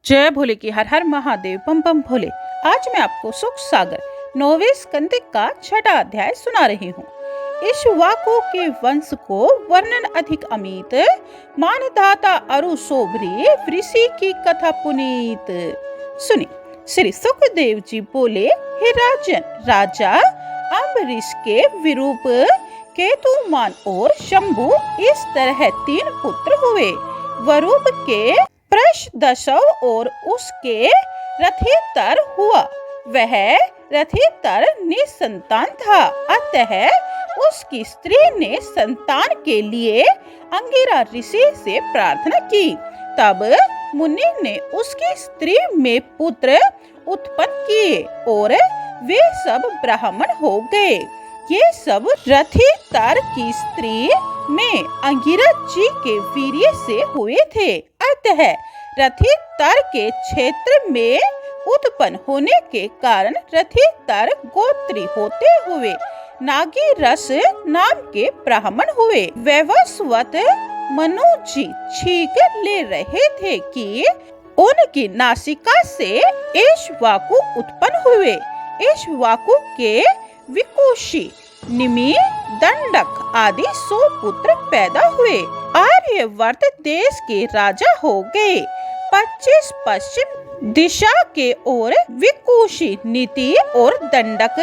जय भोले की हर हर महादेव बम बम भोले। आज मैं आपको सुख सागर 9वें स्कंद का 6वां अध्याय सुना रही हूँ। इक्ष्वाकु के वंश को वर्णन अधिक अमित, मानदाता अरु शोभरी, ऋषि की कथा पुनीत। सुनी। श्री सुखदेव जी बोले, हे राजन, राजा अम्बरीश के विरूप केतुमान और शंभु इस तरह 3 पुत्र हुए। वरूप के प्रशदशव और उसके रथितर हुआ। वह रथितर निसंतान था, अतः उसकी स्त्री ने संतान के लिए अंगिरा ऋषि से प्रार्थना की। तब मुनि ने उसकी स्त्री में पुत्र उत्पन्न किए और वे सब ब्राह्मण हो गए। ये सब रथितर की स्त्री में अंगिरा जी के वीर्य से हुए थे। अतः रथितर के क्षेत्र में उत्पन्न होने के कारण रथितर गोत्री होते हुए नागीरस नाम के ब्राह्मण हुए। वैवस्वत मनु जी छींक ले रहे थे कि उनकी नासिका से इक्ष्वाकु उत्पन्न हुए। इक्ष्वाकु के विकुशी, निमि, दंडक आदि 100 पुत्र पैदा हुए। आर्यवर्त देश के राजा हो गए। 25 पश्चिम दिशा के ओर विकुशी, नीति और दंडक,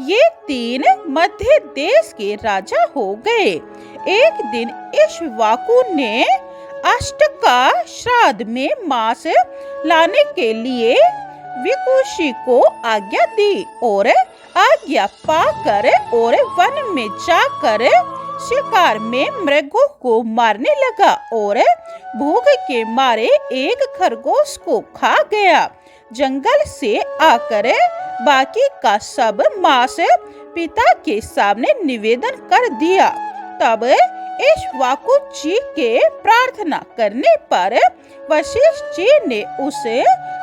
ये 3 मध्य देश के राजा हो गए। एक दिन इक्ष्वाकु ने अष्टका श्राद्ध में मांस लाने के लिए विकुशी को आज्ञा दी और आज्ञा पाकर और वन में जाकर शिकार में मृगों को मारने लगा और भूख के मारे एक खरगोश को खा गया। जंगल से आकर बाकी का सब मांस पिता के सामने निवेदन कर दिया। तब इक्ष्वाकु जी के प्रार्थना करने पर वशिष्ठ जी ने उसे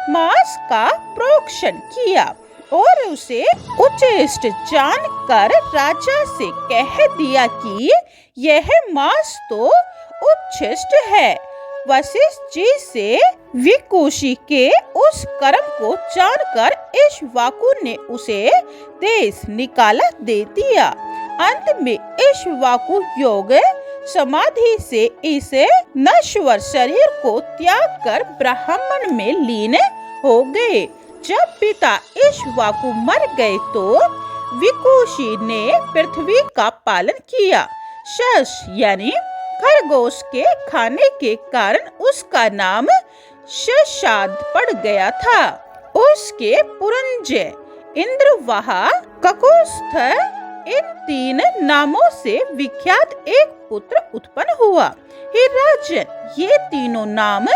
मांस का प्रोक्षण किया और उसे उचिष्ट जानकर राजा से कह दिया कि यह मांस तो उच्छिष्ट है। वशिष्ठ जी से विकुशी के उस कर्म को जानकर इक्ष्वाकु ने उसे देश निकाला दे दिया। अंत में इक्ष्वाकु योग समाधि से इस नश्वर शरीर को त्याग कर ब्राह्मण में लीन हो गए। जब पिता इक्ष्वाकु मर गए तो विकुशी ने पृथ्वी का पालन किया। शश यानी खरगोश के खाने के कारण उसका नाम शशाद पड़ गया था। उसके पुरंजय, इंद्रवाहा, ककुस्थ, इन 3 नामों से विख्यात एक पुत्र उत्पन्न हुआ। हे राजन, ये तीनों नाम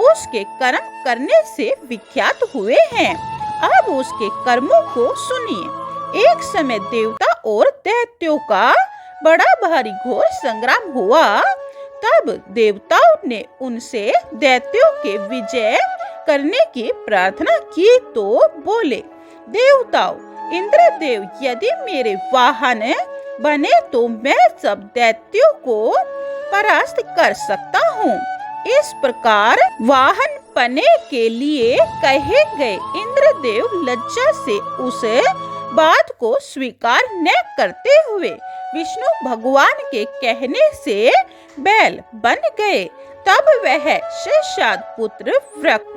उसके कर्म करने से विख्यात हुए हैं। अब उसके कर्मों को सुनिए। एक समय देवता और दैत्यों का बड़ा भारी घोर संग्राम हुआ। तब देवताओं ने उनसे दैत्यों के विजय करने की प्रार्थना की तो बोले, देवताओं, इंद्रदेव यदि मेरे वाहन बने तो मैं सब दैत्यों को परास्त कर सकता हूँ। इस प्रकार वाहन पने के लिए कहे गए इंद्रदेव लज्जा से उस बात को स्वीकार न करते हुए विष्णु भगवान के कहने से बैल बन गए। तब वह शशाद पुत्र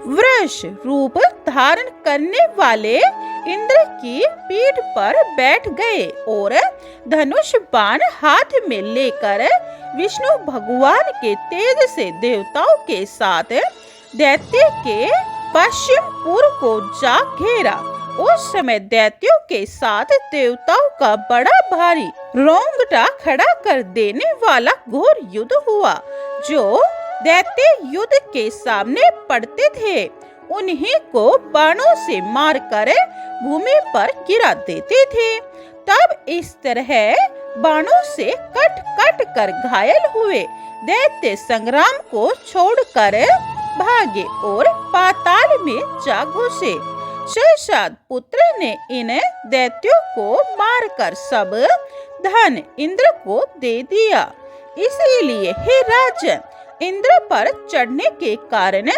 वृष रूप धारण करने वाले इंद्र की पीठ पर बैठ गए और धनुष बाण हाथ में लेकर विष्णु भगवान के तेज से देवताओं के साथ दैत्य के पश्चिम पूर्व को जा घेरा। उस समय दैत्यों के साथ देवताओं का बड़ा भारी रोंगटा खड़ा कर देने वाला घोर युद्ध हुआ। जो दैत्य युद्ध के सामने पड़ते थे उन्हीं को बाणों से मारकर भूमि पर गिरा देते थे। तब इस तरह बाणों से कट कट कर घायल हुए दैत्य संग्राम को छोड़कर भागे और पाताल में जा घुसे। शशाद पुत्र ने इन दैत्यों को मारकर सब धन इंद्र को दे दिया। इसीलिए हे राजन, इंद्र पर चढ़ने के कारण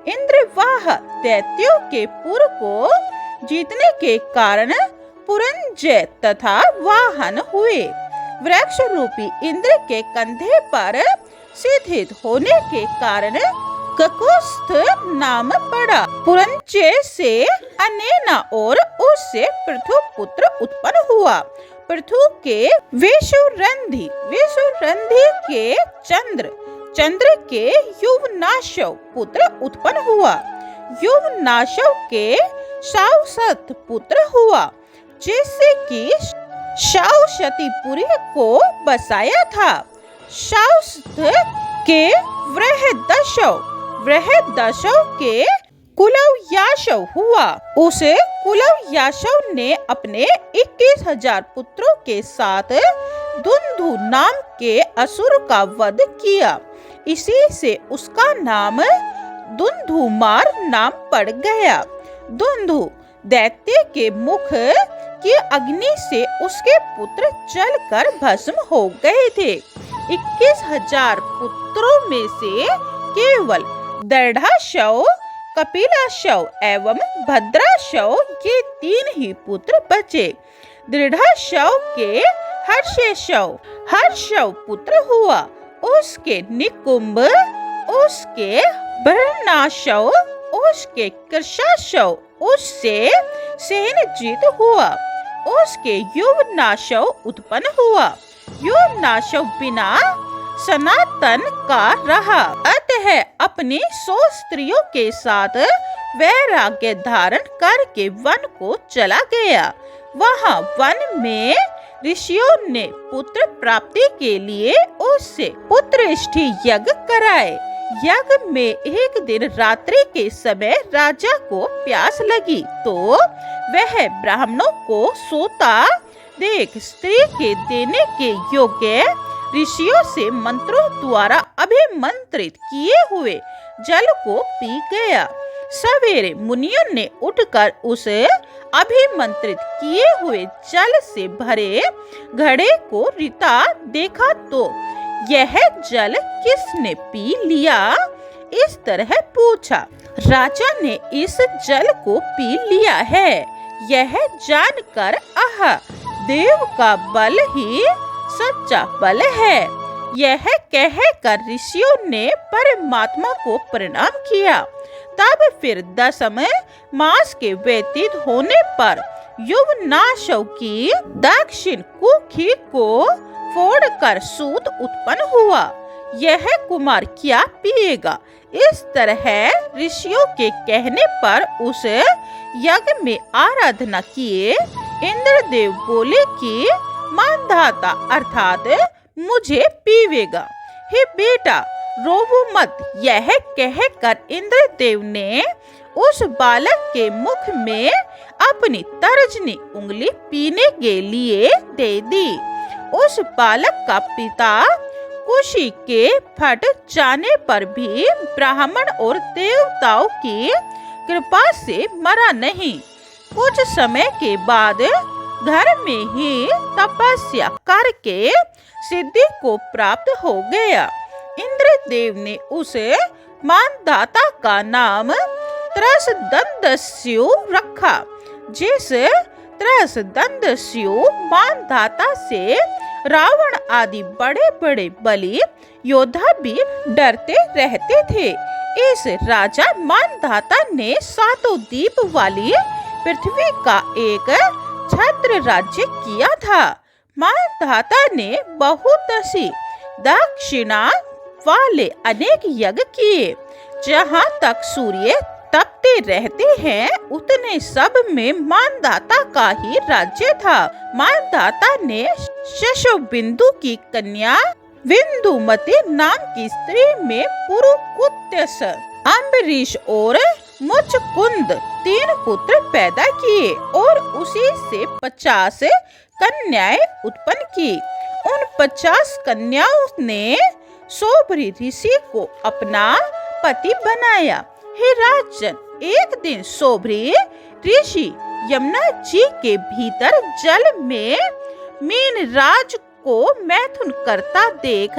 इंद्रवाह दैत्यों के पुर को जीतने के कारण पुरंजय तथा वाहन हुए। वृक्ष रूपी इंद्र के कंधे पर स्थित होने के कारण ककुस्थ नाम पड़ा। पुरंजय से अनेना और उससे पृथु पुत्र उत्पन्न हुआ। पृथु के विषुरंधी, विषुरंधी के चंद्र, चंद्र के युवनाशव पुत्र उत्पन्न हुआ। युवनाशव के शावसत पुत्र हुआ, जिससे कि शावशतीपुरी को बसाया था। शावसत के वृहदशव, वृहदशव के कुलव्याशव हुआ। उसे कुलव्याशव ने अपने 21,000 पुत्रों के साथ दुंदु नाम के असुर का वध किया। इसी से उसका नाम दुंदुमार नाम पड़ गया। दुंदु दैत्य के मुख की अग्नि से उसके पुत्र जलकर भस्म हो गए थे। 21,000 पुत्रों में से केवल दृढ़ाशव, कपिलाशव एवं भद्राशव ये 3 ही पुत्र बचे। दृढ़ाशव के हर्षेशव, हर्षव पुत्र हुआ। उसके निकुंभ, उसके बर्णाशव, उसके कृशाशव, उससे सेनजीत हुआ। उसके युवनाशव उत्पन्न हुआ। युवनाशव बिना सनातन का रहा, अतः अपनी 100 स्त्रियों के साथ वैराग्य धारण करके वन को चला गया। वहाँ वन में ऋषियों ने पुत्र प्राप्ति के लिए उससे पुत्रेष्ठि यज्ञ कराए। यज्ञ में एक दिन रात्रि के समय राजा को प्यास लगी, तो वह ब्राह्मणों को सोता देख स्त्री के देने के योग्य ऋषियों से मंत्रों द्वारा अभिमंत्रित किए हुए जल को पी गया। सवेरे मुनियों ने उठकर उस अभिमंत्रित किए हुए जल से भरे घड़े को रीता देखा, तो यह जल किसने पी लिया? इस तरह पूछा। राजा ने इस जल को पी लिया है, यह जानकर आह, देव का बल ही सच्चा बल है, यह कहकर ऋषियों ने परमात्मा को प्रणाम किया। तब फिर 10वें मास के व्यतीत होने पर युवनाशव की दक्षिण कुखी को फोड़कर सूत उत्पन्न हुआ। यह कुमार क्या पिएगा? इस तरह ऋषियों के कहने पर उस यज्ञ में आराधना किए इंद्रदेव बोले कि मानधाता अर्थात मुझे पीवेगा। हे बेटा रोवो मत, यह कहकर इंद्रदेव ने उस बालक के मुख में अपनी तर्जनी उंगली पीने के लिए दे दी। उस बालक का पिता कुशी के फट जाने पर भी ब्राह्मण और देवताओं की कृपा से मरा नहीं। कुछ समय के बाद घर में ही तपस्या करके सिद्धि को प्राप्त हो गया। इंद्रदेव ने उसे मानधाता का नाम त्रसदंडस्यु रखा। जिस त्रसदंडस्यु मानधाता से रावण आदि बड़े बड़े बलि योद्धा भी डरते रहते थे। इस राजा मानधाता ने 7 द्वीप वाली पृथ्वी का एक छत्र राज्य किया था। मानधाता ने बहुत सी दक्षिणा वाले अनेक यज्ञ किए। जहाँ तक सूर्य तपते रहते हैं उतने सब में मानधाता का ही राज्य था। मानधाता ने शशबिंदु की कन्या विंदुमती नाम की स्त्री में पुरुकुत्स, अम्बरीश और मुचकुंद 3 पुत्र पैदा किए और उसी से 50 कन्याएं उत्पन्न की। उन 50 कन्याओं ने सोबरी ऋषि को अपना पति बनाया। हे राजन, एक दिन सोबरी ऋषि यमुना जी के भीतर जल में मीन राज को मैथुन करता देख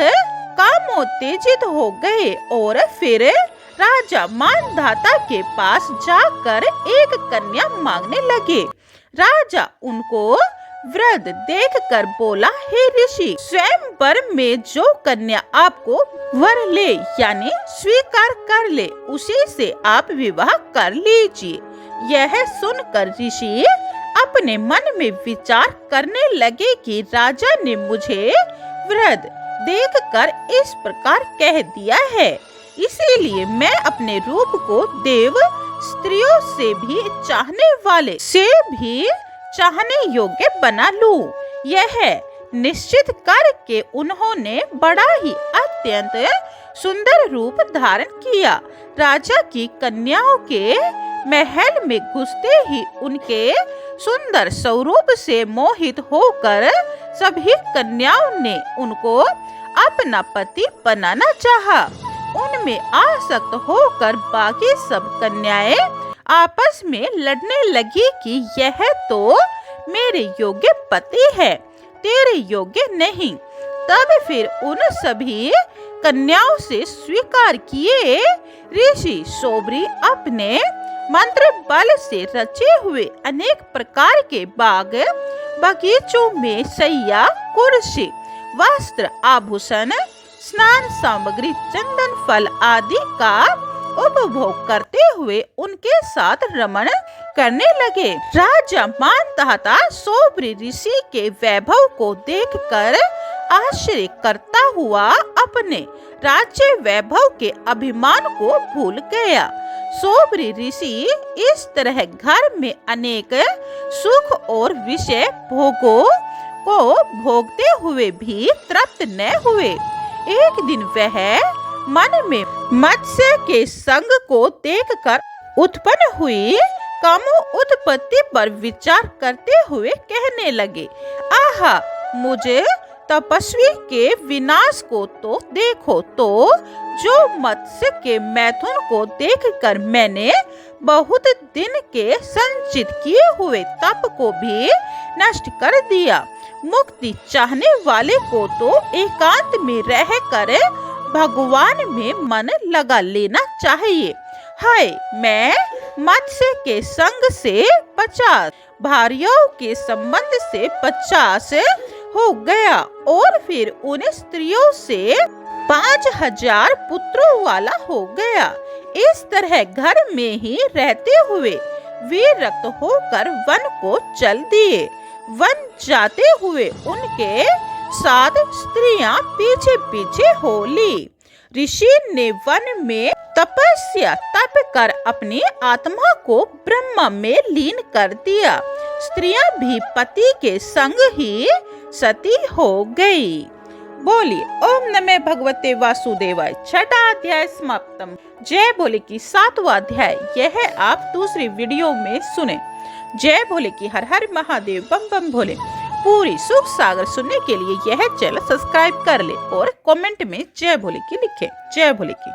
कामोत्तेजित हो गए और फिर राजा मानधाता के पास जाकर एक कन्या मांगने लगे। राजा उनको वृद्ध देखकर बोला, हे ऋषि, स्वयंवर में जो कन्या आपको वर ले यानी स्वीकार कर ले, उसी से आप विवाह कर लीजिए। यह सुनकर ऋषि अपने मन में विचार करने लगे कि राजा ने मुझे वृद्ध देखकर इस प्रकार कह दिया है, इसीलिए मैं अपने रूप को देव स्त्रियों से भी चाहने वाले से भी चाहने योग्य बना लूं। यह निश्चित करके उन्होंने बड़ा ही अत्यंत सुंदर रूप धारण किया। राजा की कन्याओं के महल में घुसते ही उनके सुंदर स्वरूप से मोहित होकर सभी कन्याओं ने उनको अपना पति बनाना चाहा। उनमें आसक्त होकर बाकी सब कन्याएं आपस में लड़ने लगी कि यह तो मेरे योग्य पति है, तेरे योग्य नहीं। तब फिर उन सभी कन्याओं से स्वीकार किए ऋषि सोबरी अपने मंत्र बल से रचे हुए अनेक प्रकार के बाग बगीचों में सैया, कुर्सी, वस्त्र, आभूषण, स्नान सामग्री, चंदन, फल आदि का उपभोग करते हुए उनके साथ रमण करने लगे। राजा मानधाता सोबरी ऋषि के वैभव को देखकर आश्चर्य करता हुआ अपने राज्य वैभव के अभिमान को भूल गया। सोबरी ऋषि इस तरह घर में अनेक सुख और विषय भोगों को भोगते हुए भी तृप्त न हुए। एक दिन वह मन में मत्स्य के संग को देखकर उत्पन्न हुई कामो उत्पत्ति पर विचार करते हुए कहने लगे, आहा, मुझे तपस्वी के विनाश को तो देखो, तो जो मत्स्य के मैथुन को देखकर मैंने बहुत दिन के संचित किए हुए तप को भी नष्ट कर दिया। मुक्ति चाहने वाले को तो एकांत में रहकर भगवान में मन लगा लेना चाहिए। हाय, मैं मत्स्य के संग से 50 भार्यों के संबंध से 50 हो गया और फिर उन स्त्रियों से 5000 पुत्रों वाला हो गया। इस तरह घर में ही रहते हुए विरक्त होकर वन को चल दिए। वन जाते हुए उनके 7 स्त्रियां पीछे पीछे हो ली। ऋषि ने वन में तपस्या तप कर अपनी आत्मा को ब्रह्म में लीन कर दिया। स्त्रियां भी पति के संग ही सती हो गई। बोली ओम नमः भगवते वासुदेवाय। 6वां अध्याय समाप्तम। जय भोले की 7वां अध्याय यह आप दूसरी वीडियो में सुने। जय भोले की हर हर महादेव बम बम भोले। पूरी सुख सागर सुनने के लिए यह चैनल सब्सक्राइब कर ले और कमेंट में जय भोले की लिखे। जय भोले की।